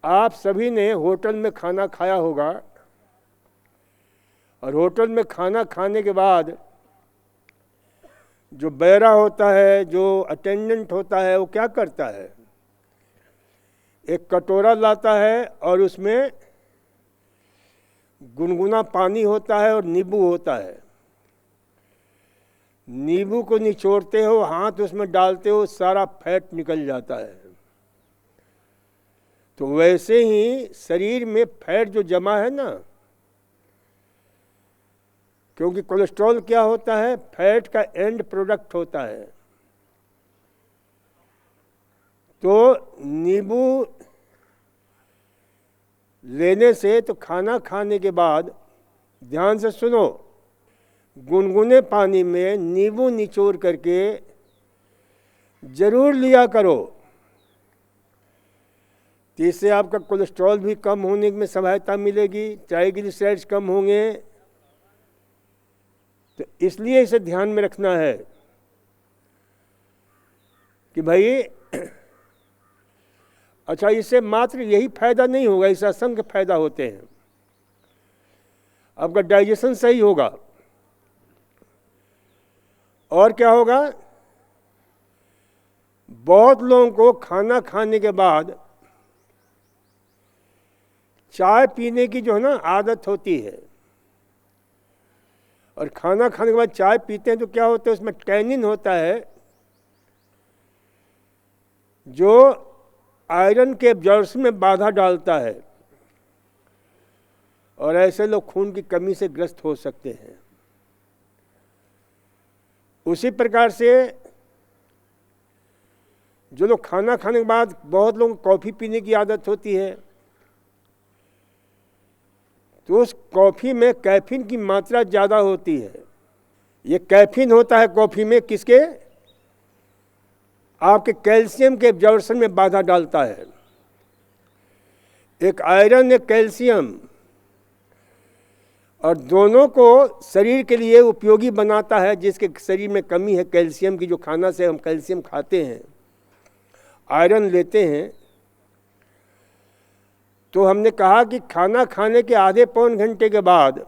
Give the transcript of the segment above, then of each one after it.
आप सभी ने होटल में खाना खाया होगा और होटल में खाना खाने के बाद जो बैरा होता है, जो अटेंडेंट होता है, वो क्या करता है? एक कटोरा लाता है और उसमें गुनगुना पानी होता है और नींबू होता है। नींबू को निचोड़ते हो, हाथ उसमें डालते हो, सारा फैट निकल जाता है। तो वैसे ही शरीर में फैट जो जमा है ना, क्योंकि कोलेस्ट्रॉल क्या होता है? फैट का एंड प्रोडक्ट होता है। तो नींबू लेने से, तो खाना खाने के बाद ध्यान से सुनो, गुनगुने पानी में नींबू निचोड़ करके जरूर लिया करो। तो इससे आपका कोलेस्ट्रॉल भी कम होने में सहायता मिलेगी, ट्राइग्लिसराइड्स कम होंगे। तो इसलिए इसे ध्यान में रखना है कि भाई अच्छा, इससे मात्र यही फायदा नहीं होगा, इससे असंख्य फायदा होते हैं। आपका डाइजेशन सही होगा। और क्या होगा? बहुत लोगों को खाना खाने के बाद चाय पीने की जो है ना आदत होती है, और खाना खाने के बाद चाय पीते हैं तो क्या होता है? उसमें टैनिन होता है जो आयरन के एब्जॉर्प्शन में बाधा डालता है, और ऐसे लोग खून की कमी से ग्रस्त हो सकते हैं। उसी प्रकार से जो लोग खाना खाने के बाद, बहुत लोगों को कॉफ़ी पीने की आदत होती है, तो उस कॉफ़ी में कैफीन की मात्रा ज़्यादा होती है। ये कैफीन होता है कॉफ़ी में किसके? आपके कैल्शियम के एब्जॉर्प्शन में बाधा डालता है। एक आयरन, एक कैल्शियम, और दोनों को शरीर के लिए उपयोगी बनाता है। जिसके शरीर में कमी है कैल्शियम की, जो खाना से हम कैल्शियम खाते हैं, आयरन लेते हैं, तो हमने कहा कि खाना खाने के आधे पौन घंटे के बाद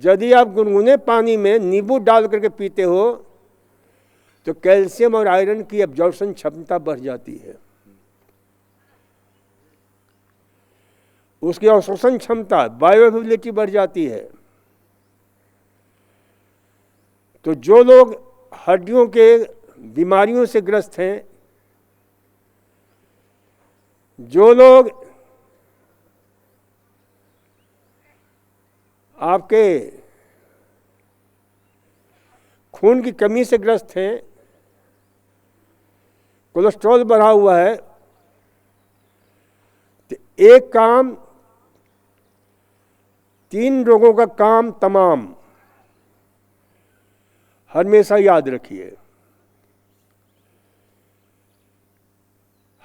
यदि आप गुनगुने पानी में नींबू डाल करके पीते हो तो कैल्शियम और आयरन की एब्जॉर्प्शन क्षमता बढ़ जाती है, उसकी अवशोषण क्षमता, बायोअवेलेबिलिटी बढ़ जाती है। तो जो लोग हड्डियों के बीमारियों से ग्रस्त हैं, जो लोग आपके खून की कमी से ग्रस्त हैं, कोलेस्ट्रॉल बढ़ा हुआ है, तो एक काम 3 रोगों का काम तमाम, हमेशा याद रखिए।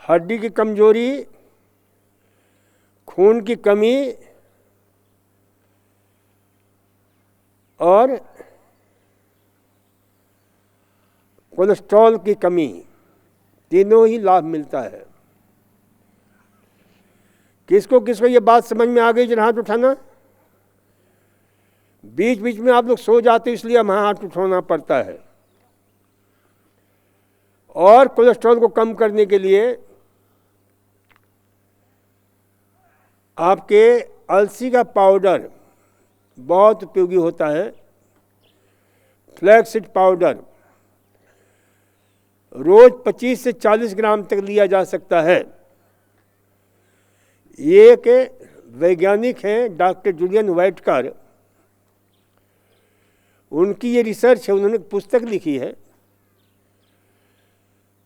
हड्डी की कमजोरी, खून की कमी और कोलेस्ट्रॉल की कमी, तीनों ही लाभ मिलता है। किसको किसको ये बात समझ में आ गई? जरा हाथ उठाना। बीच बीच में आप लोग सो जाते इसलिए हमें हाथ उठाना पड़ता है। और कोलेस्ट्रॉल को कम करने के लिए आपके अलसी का पाउडर बहुत उपयोगी होता है। फ्लैक्स सीड पाउडर रोज 25 से 40 ग्राम तक लिया जा सकता है। ये के वैज्ञानिक हैं डॉक्टर जूलियन वाइटकर, उनकी ये रिसर्च है, उन्होंने पुस्तक लिखी है।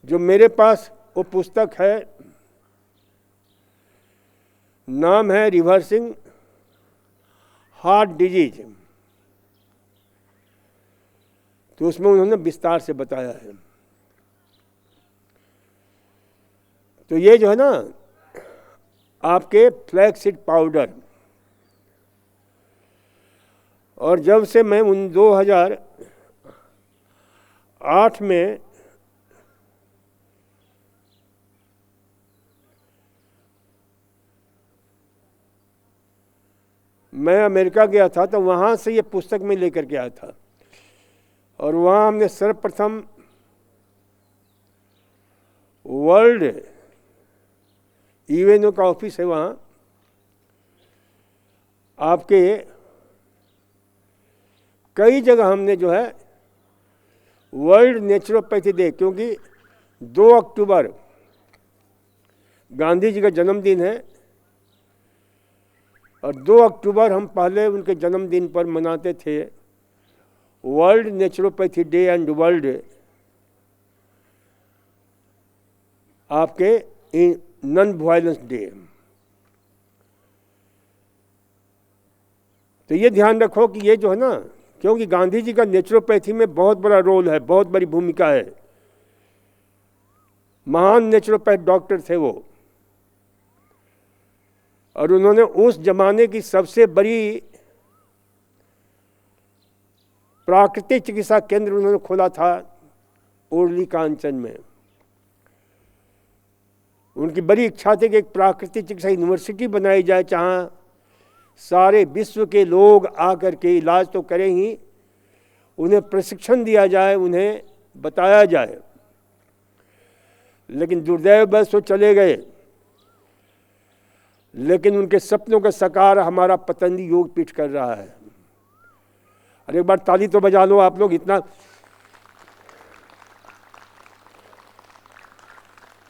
जो मेरे पास वो पुस्तक है, नाम है रिवर्सिंग हार्ट डिजीज। तो उसमें उन्होंने विस्तार से बताया है। तो ये जो है ना आपके फ्लैक्स सीड पाउडर, और जब से मैं 2008 में मैं अमेरिका गया था तो वहाँ से ये पुस्तक मैं लेकर के आया था, और वहाँ हमने सर्वप्रथम वर्ल्ड यूएनओ का ऑफिस है वहाँ, आपके कई जगह हमने जो है वर्ल्ड नेचुरोपैथी डे, क्योंकि 2 अक्टूबर गांधी जी का जन्मदिन है, और 2 अक्टूबर हम पहले उनके जन्मदिन पर मनाते थे world naturopathy day and world आपके नॉन वायलेंस डे। तो ये ध्यान रखो कि ये जो है ना, क्योंकि गांधी जी का नेचुरोपैथी में बहुत बड़ा रोल है, बहुत बड़ी भूमिका है, महान नेचुरोपैथ डॉक्टर थे वो, और उन्होंने उस जमाने की सबसे बड़ी प्राकृतिक चिकित्सा केंद्र उन्होंने खोला था उर्ली कांचन में। उनकी बड़ी इच्छा थी कि एक प्राकृतिक चिकित्सा यूनिवर्सिटी बनाई जाए, जहाँ सारे विश्व के लोग आकर के इलाज तो करें ही, उन्हें प्रशिक्षण दिया जाए, उन्हें बताया जाए। लेकिन दुर्दैव बस वो चले गए, लेकिन उनके सपनों का साकार हमारा पतंजलि योग पीठ कर रहा है। अरे एक बार ताली तो बजा लो आप लोग, इतना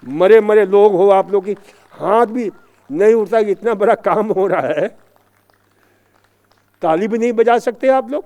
मरे मरे लोग हो आप लोग की हाथ भी नहीं उठता कि इतना बड़ा काम हो रहा है, ताली भी नहीं बजा सकते आप लोग।